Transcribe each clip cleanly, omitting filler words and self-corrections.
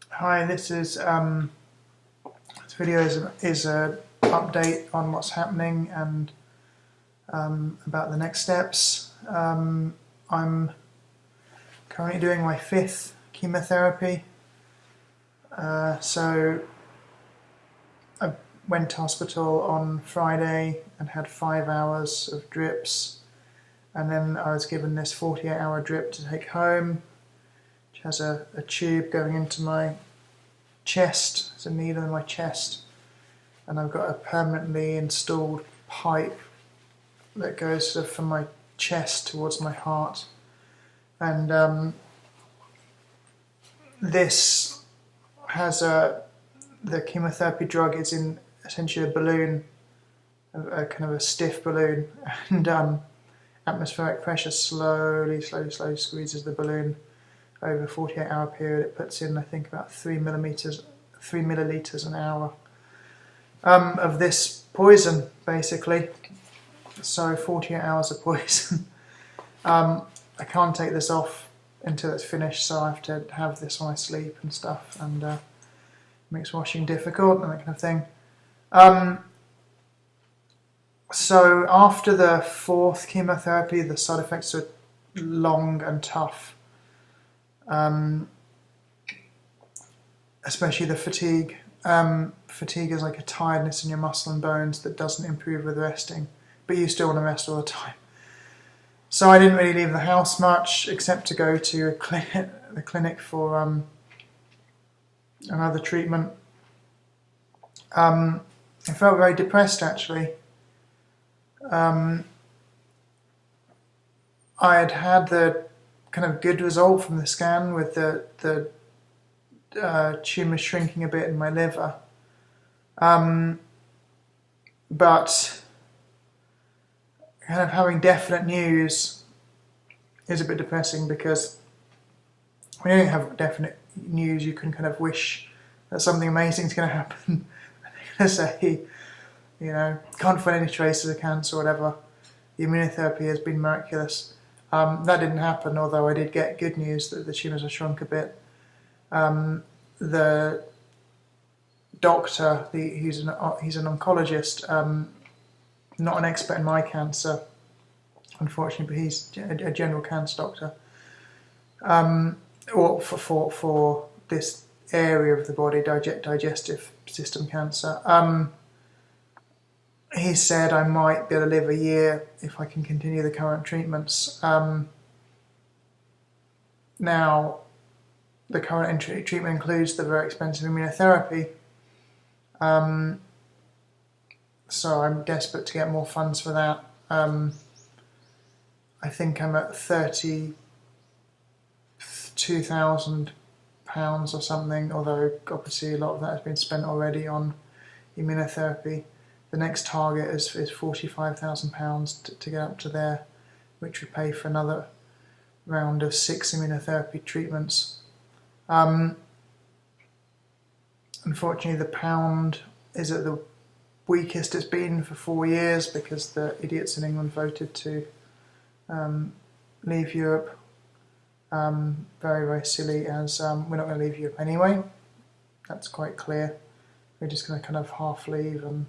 Hi, this video is a update on what's happening and about the next steps. I'm currently doing my 5th chemotherapy. So I went to hospital on Friday and had 5 hours of drips, and then I was given this 48-hour drip to take home, which has a tube going into my chest. There's a needle in my chest, and I've got a permanently installed pipe that goes sort of from my chest towards my heart. And this has the chemotherapy drug is in essentially a balloon, a kind of a stiff balloon, and atmospheric pressure slowly squeezes the balloon over a 48-hour period. It puts in, I think, about 3 millilitres an hour of this poison, basically. So 48 hours of poison. I can't take this off until it's finished, so I have to have this when I sleep and stuff, and it makes washing difficult and that kind of thing. So after the 4th chemotherapy, the side effects are long and tough. Especially the fatigue. Fatigue is like a tiredness in your muscle and bones that doesn't improve with resting, but you still want to rest all the time. So I didn't really leave the house much, except to go to the clinic for another treatment. I felt very depressed, actually. I had the kind of good result from the scan with the tumour shrinking a bit in my liver, but kind of having definite news is a bit depressing, because when you don't have definite news, you can kind of wish that something amazing is going to happen. They're going to say, can't find any traces of cancer or whatever. The immunotherapy has been miraculous. That didn't happen, although I did get good news that the tumours have shrunk a bit. The doctor, he's an oncologist, not an expert in my cancer, unfortunately, but he's a general cancer doctor, or for this area of the body, digestive system cancer. He said I might be able to live a year if I can continue the current treatments. Now, the current treatment includes the very expensive immunotherapy, so I'm desperate to get more funds for that. I think I'm at £32,000 or something, although obviously a lot of that has been spent already on immunotherapy. The next target is £45,000 to get up to there, which would pay for another round of 6 immunotherapy treatments. Unfortunately, the pound is at the weakest it's been for 4 years, because the idiots in England voted to leave Europe. Very silly, as we're not going to leave Europe anyway. That's quite clear. We're just going to kind of half leave, and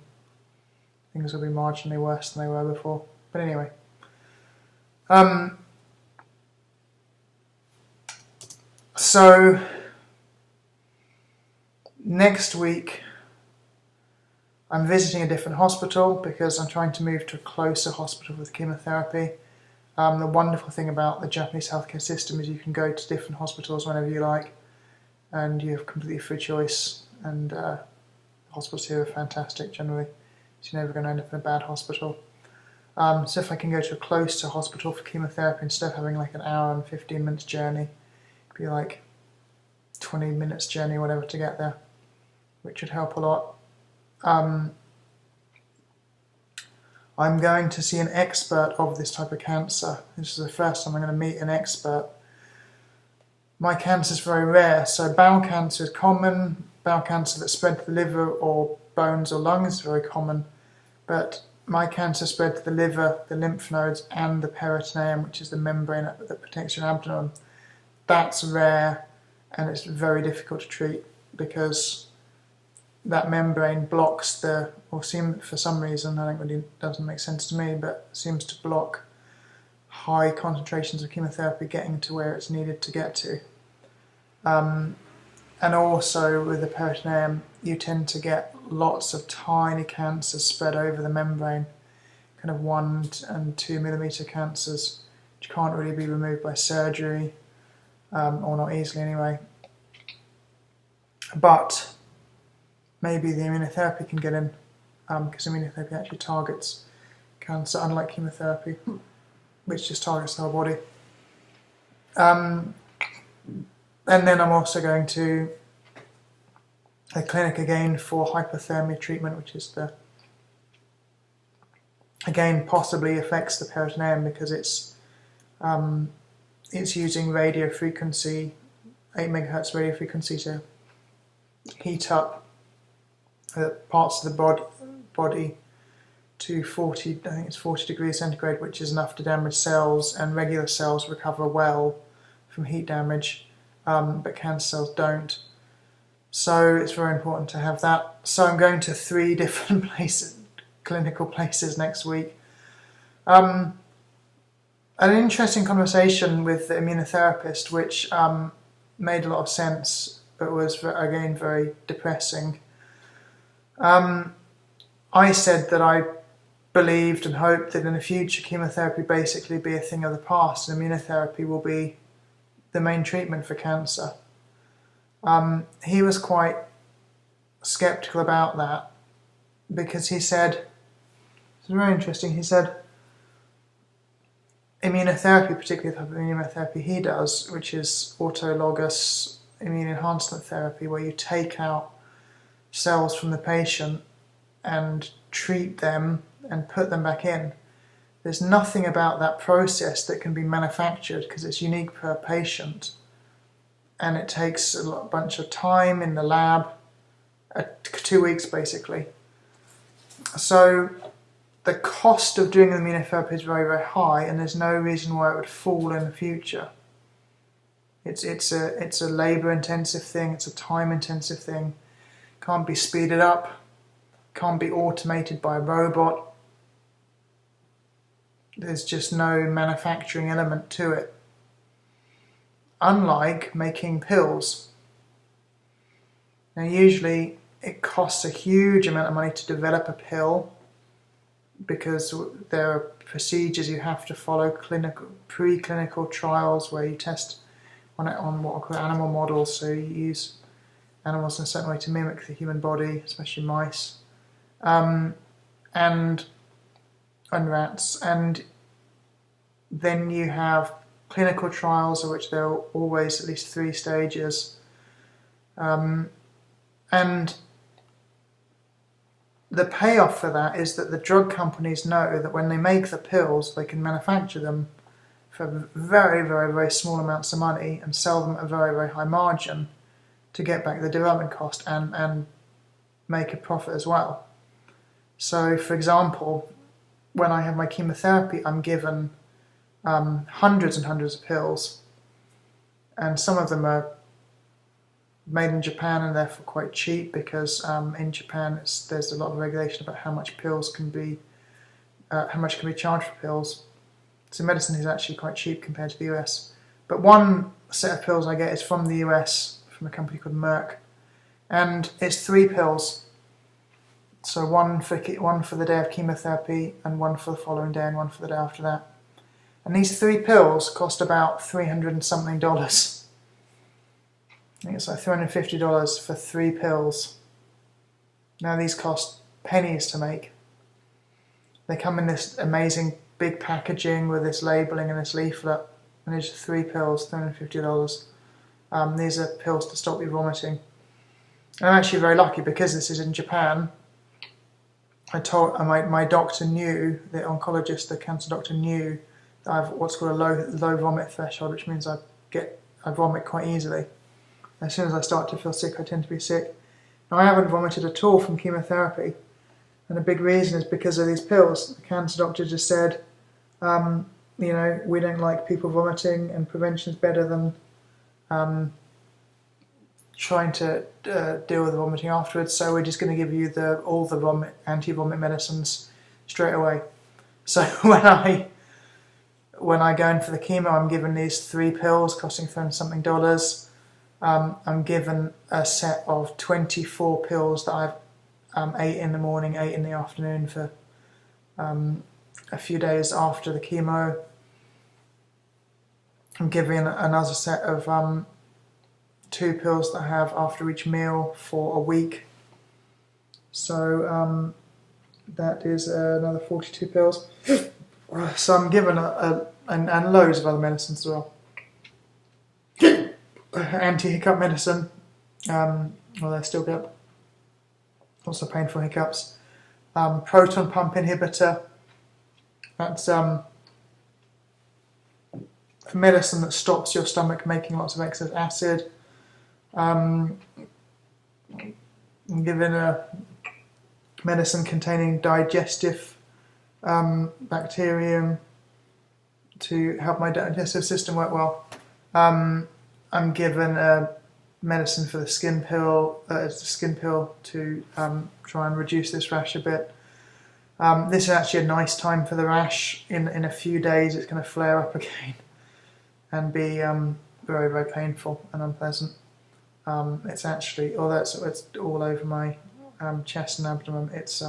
things will be marginally worse than they were before. But anyway. So next week I'm visiting a different hospital, because I'm trying to move to a closer hospital with chemotherapy. The wonderful thing about the Japanese healthcare system is you can go to different hospitals whenever you like, and you have completely free choice, and hospitals here are fantastic generally, so you're never going to end up in a bad hospital. So if I can go to a closer hospital for chemotherapy, instead of having like an hour and 15 minutes journey, it'd be like 20 minutes journey or whatever to get there, which would help a lot. I'm going to see an expert of this type of cancer. This is the first time I'm going to meet an expert. My cancer is very rare, so bowel cancer is common. Bowel cancer that spread to the liver or bones or lungs is very common, but my cancer spread to the liver, the lymph nodes, and the peritoneum, which is the membrane that protects your abdomen. That's rare, and it's very difficult to treat because that membrane blocks for some reason, I think it really doesn't make sense to me, but seems to block high concentrations of chemotherapy getting to where it's needed to get to. And also with the peritoneum, you tend to get lots of tiny cancers spread over the membrane, kind of 1 and 2 millimeter cancers, which can't really be removed by surgery, or not easily anyway. But maybe the immunotherapy can get in, because immunotherapy actually targets cancer, unlike chemotherapy, which just targets the whole body. And then I'm also going to a clinic again for hypothermia treatment, which is again possibly affects the peritoneum because it's using radio frequency, 8 megahertz radio frequency to heat up parts of the body to 40, I think it's 40 degrees centigrade, which is enough to damage cells, and regular cells recover well from heat damage, but cancer cells don't. So it's very important to have that. So I'm going to 3 different clinical places next week. An interesting conversation with the immunotherapist, which made a lot of sense, but was again very depressing. I said that I believed and hoped that in the future chemotherapy basically be a thing of the past and immunotherapy will be the main treatment for cancer. He was quite skeptical about that because he said, it's very interesting, he said immunotherapy, particularly the type of immunotherapy he does, which is autologous immune enhancement therapy, where you take out cells from the patient and treat them and put them back in. There's nothing about that process that can be manufactured because it's unique per patient, and it takes a bunch of time in the lab, 2 weeks basically. So the cost of doing immunotherapy is very, very high, and there's no reason why it would fall in the future. It's a labour-intensive thing, it's a time-intensive thing, can't be speeded up, can't be automated by a robot. There's just no manufacturing element to it. Unlike making pills. Now usually it costs a huge amount of money to develop a pill because there are procedures you have to follow, preclinical trials where you test on what are called animal models, so you use animals in a certain way to mimic the human body, especially mice, and rats, and then you have clinical trials of which there are always at least 3 stages, and the payoff for that is that the drug companies know that when they make the pills they can manufacture them for very, very, very small amounts of money and sell them at a very, very high margin to get back the development cost and make a profit as well. So for example, when I have my chemotherapy, I'm given hundreds and hundreds of pills, and some of them are made in Japan and therefore quite cheap because in Japan there's a lot of regulation about how much pills can be, how much can be charged for pills. So medicine is actually quite cheap compared to the US. But one set of pills I get is from the US, from a company called Merck, and it's 3 pills. So one for the day of chemotherapy, and one for the following day, and one for the day after that. And these 3 pills cost about $300 and something. I think it's like $350 for 3 pills. Now these cost pennies to make. They come in this amazing big packaging with this labelling and this leaflet, and these are 3 pills, $350. These are pills to stop you vomiting. And I'm actually very lucky because this is in Japan. My doctor knew, the oncologist, the cancer doctor knew that I have what's called a low vomit threshold, which means I vomit quite easily. As soon as I start to feel sick, I tend to be sick. Now I haven't vomited at all from chemotherapy, and a big reason is because of these pills. The cancer doctor just said, we don't like people vomiting, and prevention is better than trying to deal with the vomiting afterwards. So we're just going to give you all the anti-vomit medicines straight away. So when I go in for the chemo, I'm given these 3 pills costing $30-something. I'm given a set of 24 pills that I've 8 in the morning, 8 in the afternoon for a few days after the chemo. I'm given another set of 2 pills that I have after each meal for a week. So that is another 42 pills. So I'm given and loads of other medicines as well. Anti-hiccup medicine, although I still get lots of painful hiccups. Proton pump inhibitor, that's a medicine that stops your stomach making lots of excess acid. I'm given a medicine containing digestive bacterium to help my digestive system work well. I'm given a medicine for the skin pill. It's a skin pill to try and reduce this rash a bit. This is actually a nice time for the rash. In a few days, it's going to flare up again and be very, very painful and unpleasant. It's actually, although it's all over my chest and abdomen, it's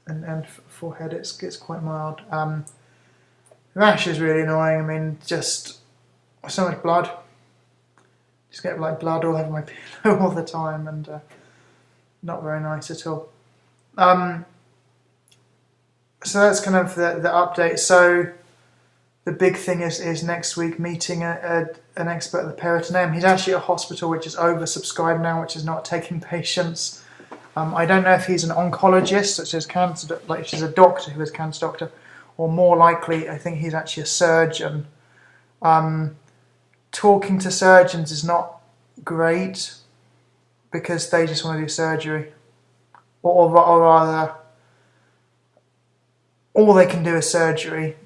and forehead, it's quite mild. The rash is really annoying. I mean, just so much blood. Just get like blood all over my pillow all the time, and not very nice at all. So that's kind of the update. So the big thing is next week meeting an expert at the peritoneum. He's actually at a hospital which is oversubscribed now, which is not taking patients. I don't know if he's an oncologist, such as cancer, like she's a doctor who is a cancer doctor, or more likely, I think he's actually a surgeon. Talking to surgeons is not great because they just want to do surgery, or rather, all they can do is surgery.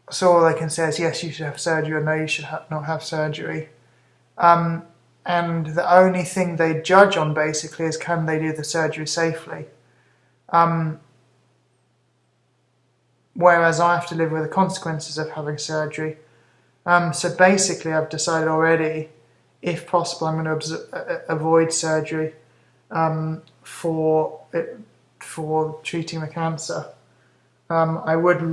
So all they can say is yes, you should have surgery, or no, you should not have surgery. And the only thing they judge on basically is can they do the surgery safely. Whereas I have to live with the consequences of having surgery. So basically I've decided already, if possible, I'm going to avoid surgery for treating the cancer. I would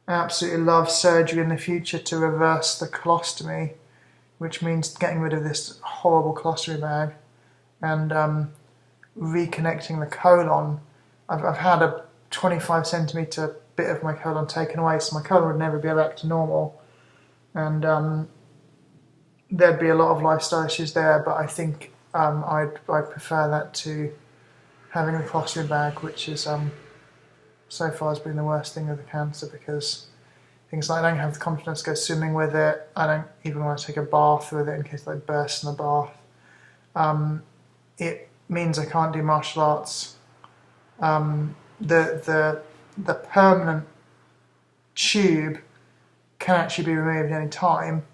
absolutely love surgery in the future to reverse the colostomy, which means getting rid of this horrible colostomy bag and reconnecting the colon. I've had a 25 centimetre bit of my colon taken away, so my colon would never be back to normal, and there'd be a lot of lifestyle issues there, but I think I'd prefer that to having the colostomy bag, which is so far has been the worst thing with the cancer, because things like I don't have the confidence to go swimming with it. I don't even want to take a bath with it in case I burst in the bath. It means I can't do martial arts. The permanent tube can actually be removed any time.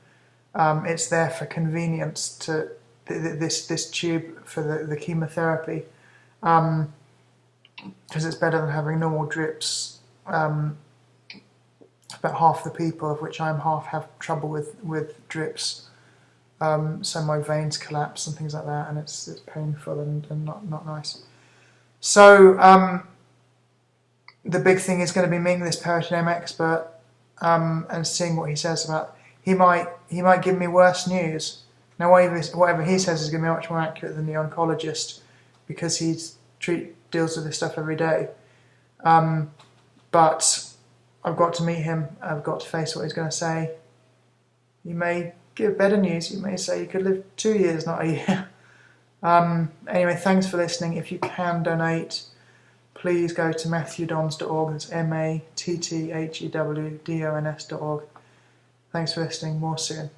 It's there for convenience. To this tube for the chemotherapy, because it's better than having normal drips. About half the people, of which I'm half, have trouble with drips. So my veins collapse and things like that, and it's painful and not nice. So the big thing is going to be meeting this peritoneum expert and seeing what he says about. He might give me worse news. Now whatever he says is going to be much more accurate than the oncologist, because he deals with this stuff every day. But I've got to meet him. I've got to face what he's going to say. He may give better news. He may say you could live 2 years, not a year. Anyway, thanks for listening. If you can donate, please go to matthewdons.org. That's matthewdons.org. Thanks for listening. More soon.